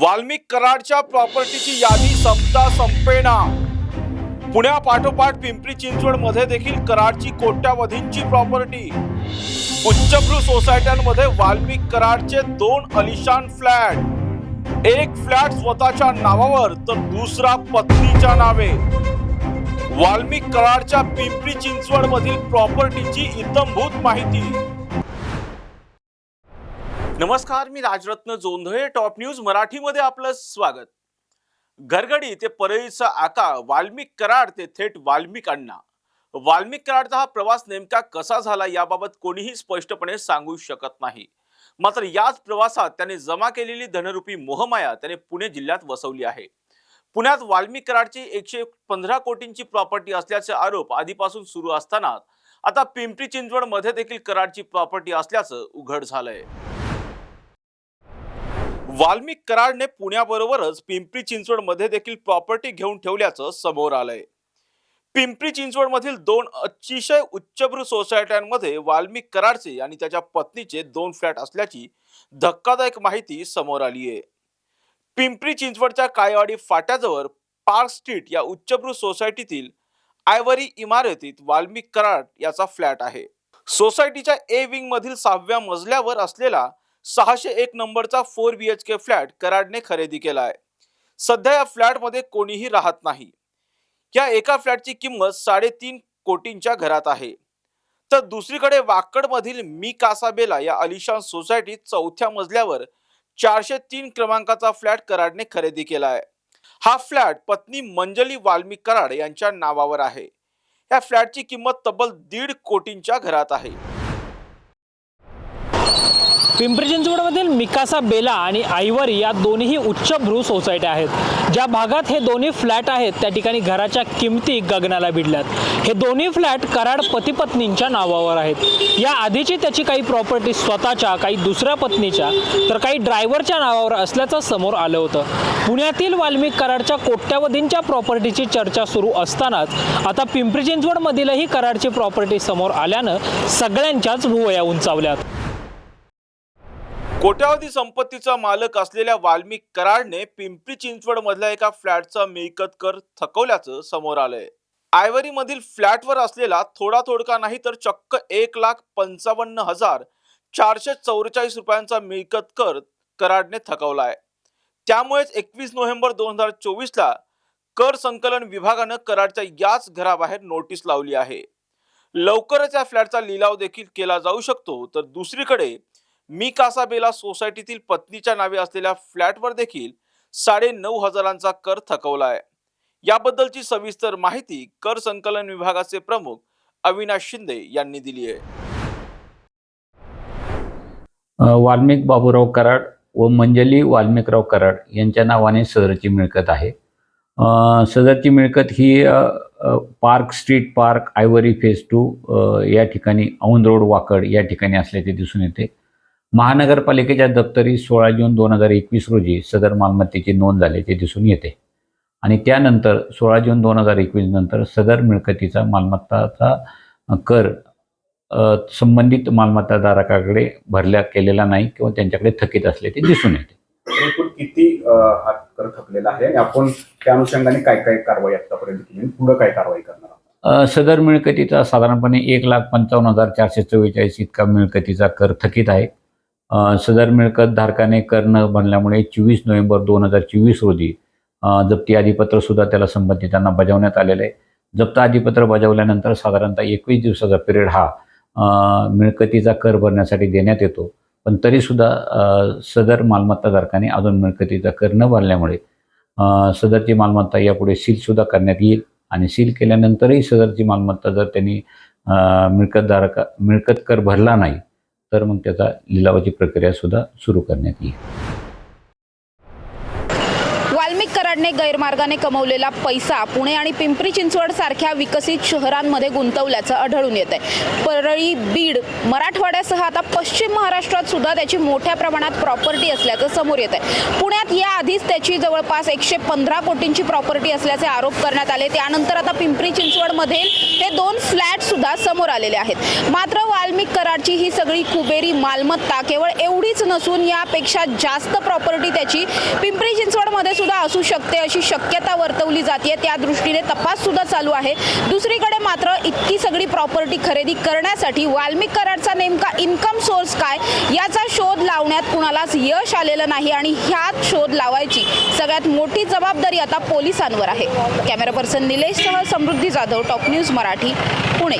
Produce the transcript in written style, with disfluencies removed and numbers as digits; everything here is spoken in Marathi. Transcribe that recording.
वाल्मिक कराडच्या प्रॉपर्टीची यादी संपता संपेना। पुण्यापाठोपाठ पिंपरी चिंचवड मध्ये देखील कराडची कोट्यावधींची प्रॉपर्टी। उच्चभ्रू सोसायट्यांमध्ये वाल्मिक कराडचे 2 आलिशान फ्लॅट, एक फ्लॅट स्वतःच्या नावावर तर दुसरा पत्नीच्या नावे। वाल्मिक कराडच्या पिंपरी चिंचवड मधील प्रॉपर्टीची इत्थंभूत माहिती। नमस्कार, मी राजरत्न जोंधळे, टॉप न्यूज मराठीमध्ये आपलं स्वागत। घरगडी ते परळीचा आका, वाल्मिक कराड ते थेट वाल्मिक अण्णा। वाल्मिक कराडचा हा प्रवास नेमका कसा झाला याबाबत कोणीही स्पष्टपणे सांगू शकत नाही। मात्र याच प्रवासात त्याने जमा केलेली धनरूपी मोहमाया त्याने पुणे जिल्ह्यात वसवली आहे। पुण्यात वाल्मिक कराडची 115 कोटींची प्रॉपर्टी असल्याचे आरोप आधीपासून सुरू असताना आता पिंपरी चिंचवड मध्ये देखील कराडची प्रॉपर्टी असल्याचं उघड झालंय। वाल्मिक कराडने पुण्याबरोबरच पिंपरी चिंचवड मध्ये देखील प्रॉपर्टी घेऊन ठेवल्याचं समोर आलंय। पिंपरी चिंचवड मधील 2 अतिशय उच्चभ्रू सोसायट्यांमध्ये वाल्मिक कराडचे आणि त्याच्या पत्नीचे 2 फ्लॅट असल्याची धक्कादायक माहिती समोर आली आहे। पिंपरी चिंचवडच्या काळेवाडी फाट्याजवळ पार्क स्ट्रीट या उच्चभ्रू सोसायटीतील आयव्हरी इमारतीत वाल्मिक कराड याचा फ्लॅट आहे। सोसायटीच्या ए विंग मधील 6व्या मजल्यावर असलेला 601 नंबरचा 4 BHK फ्लॅट कराडने खरेदी केला आहे। सध्या या फ्लॅट मध्ये कोणीही राहत नाही। या एका फ्लॅटची किंमत 3.5 कोटींच्या घरात आहे। तर दुसरीकडे वाकड मधील मी कासाबेला या आलिशान सोसायटीत 4थ्या मजल्यावर 403 क्रमांकाचा फ्लॅट कराडने खरेदी केला आहे। हा फ्लॅट पत्नी मंजली वाल्मिक कराड यांच्या नावावर आहे। या फ्लॅटची किंमत तब्बल 1.5 कोटींच्या घरात आहे। पिंपरी चिंचवडमधील मिकासा बेला आणि आयव्हरी या दोन्ही उच्चभ्रू सोसायट्या आहेत। ज्या भागात हे दोन्ही फ्लॅट आहेत त्या ठिकाणी घराच्या किमती गगनाला भिडल्यात। हे दोन्ही फ्लॅट कराड पती पत्नींच्या नावावर आहेत। या आधीची त्याची काही प्रॉपर्टी स्वतःच्या, काही दुसऱ्या पत्नीच्या, तर काही ड्रायव्हरच्या नावावर असल्याचं समोर आलं होतं। पुण्यातील वाल्मिक कराडच्या कोट्यावधींच्या प्रॉपर्टीची चर्चा सुरू असतानाच आता पिंपरी चिंचवडमधीलही कराडची प्रॉपर्टी समोर आल्यानं सगळ्यांच्याच भुवया उंचावल्यात। कोट्यावधी संपत्तीचा मालक असलेल्या वाल्मिक कराडने पिंपरी चिंचवड मधल्या एका फ्लॅटचा मिळकत कर थकवल्याचं समोर आलंय। आयव्हरी मधील फ्लॅटवर असलेला थोडा नाही तर चक्क 1,55,444 रुपयांचा मिळकत कर कराडने थकवलाय। त्यामुळेच 21 नोव्हेंबर 2024 ला कर संकलन विभागानं कराडच्या याच घराबाहेर नोटीस लावली आहे। लवकरच या फ्लॅटचा लिलाव देखील केला जाऊ शकतो। तर दुसरीकडे मी कासाबेला सोसायटीतील पत्नीच्या नावे असलेल्या फ्लॅटवर देखील 9,500चा कर थकवला आहे। याबद्दलची सविस्तर माहिती कर संकलन विभागाचे प्रमुख अविनाश शिंदे यांनी दिली आहे। वाल्मिक बाबूराव कराड व मंजली वाल्मिकराव कराड यांच्या नावाने सदरची मिळकत आहे। सदरची मिळकत ही park street, park ivory phase 2 या ठिकाणी औंध रोड वाकड या ठिकाणी असल्याचे दिसून येते। महानगरपालिकेच्या दप्तरी 16 जून 2021 रोजी सदर मालमत्तेची नोंद झाल्याचे दिसून येते आणि त्यानंतर 16 जून 2021 नंतर सदर मिळकतीचा मालमत्ताचा कर संबंधित मालमत्ताधारकाकडे भरला केलेला नाही किंवा त्यांच्याकडे थकीत असल्याचे दिसून येते। एकूण किती हा कर थकलेला आहे आणि आपण त्या अनुषंगाने काय काय कारवाई आतापर्यंत केली, पुढे काय कारवाई करणार? सदर मिळकतीचा साधारणपणे 1,55,444 इतका मिळकतीचा कर थकीत आहे। सदर मिळकत धारकाने कर न भरल्यामुळे 24 नोव्हेंबर 2024 रोजी जप्ती अधिपत्र सुद्धा त्याला संबंधितांना बजावण्यात आलेलं आहे। जप्त अधिपत्र बजावल्यानंतर साधारणतः 21 दिवसाचा पिरियड हा मिळकतीचा कर भरण्यासाठी देण्यात येतो। पण तरीसुद्धा सदर मालमत्ताधारकाने अजून मिळकतीचा कर न भरल्यामुळे सदरची मालमत्ता यापुढे सीलसुद्धा करण्यात येईल आणि सील केल्यानंतरही सदरची मालमत्ता जर त्यांनी मिळकत कर भरला नाही तर मग त्याचा लिलावाची प्रक्रिया सुद्धा सुरू करण्यात येईल। वाल्मिक कराडने गैरमार्गाने कमवलेला पैसा पुणे आणि पिंपरी चिंचवड सारख्या विकसित शहरांमध्ये गुंतवल्याचं आढळून येत आहे। परळी, बीड, मराठवाड्यासह आता पश्चिम महाराष्ट्रात सुद्धा त्याची मोठ्या प्रमाणात प्रॉपर्टी असल्याचं समोर येत आहे। पुण्यात या आधीच त्याची जवळपास 115 कोटींची प्रॉपर्टी असल्याचे आरोप करण्यात आले। त्यानंतर आता पिंपरी चिंचवड मध्ये हे 2 फ्लॅट सुद्धा समोर आलेले आहेत। मात्र वाल्मिक कराडची ही सगळी कुबेरी मालमत्ता केवळ एवढीच नसून यापेक्षा जास्त प्रॉपर्टी त्याची पिंपरी चिंचवडमध्ये सुद्धा असू शकते अशी शक्यता वर्तवली जाते. त्या दृष्टीने तपास सुद्धा चालू आहे. दुसरीकडे मात्र इतकी सगळी प्रॉपर्टी खरेदी करण्यासाठी वाल्मिक कराडचा नेमका इन्कम सोर्स काय याचा शोध लावण्यात कुणालाच यश आलेलं नाही आणि ह्यात शोध लावायची सगळ्यात मोठी जबाबदारी आता पोलिसांवर आहे. कॅमेरा पर्सन निलेशसह समृद्धी जाधव, टॉप न्यूज मराठी, पुणे.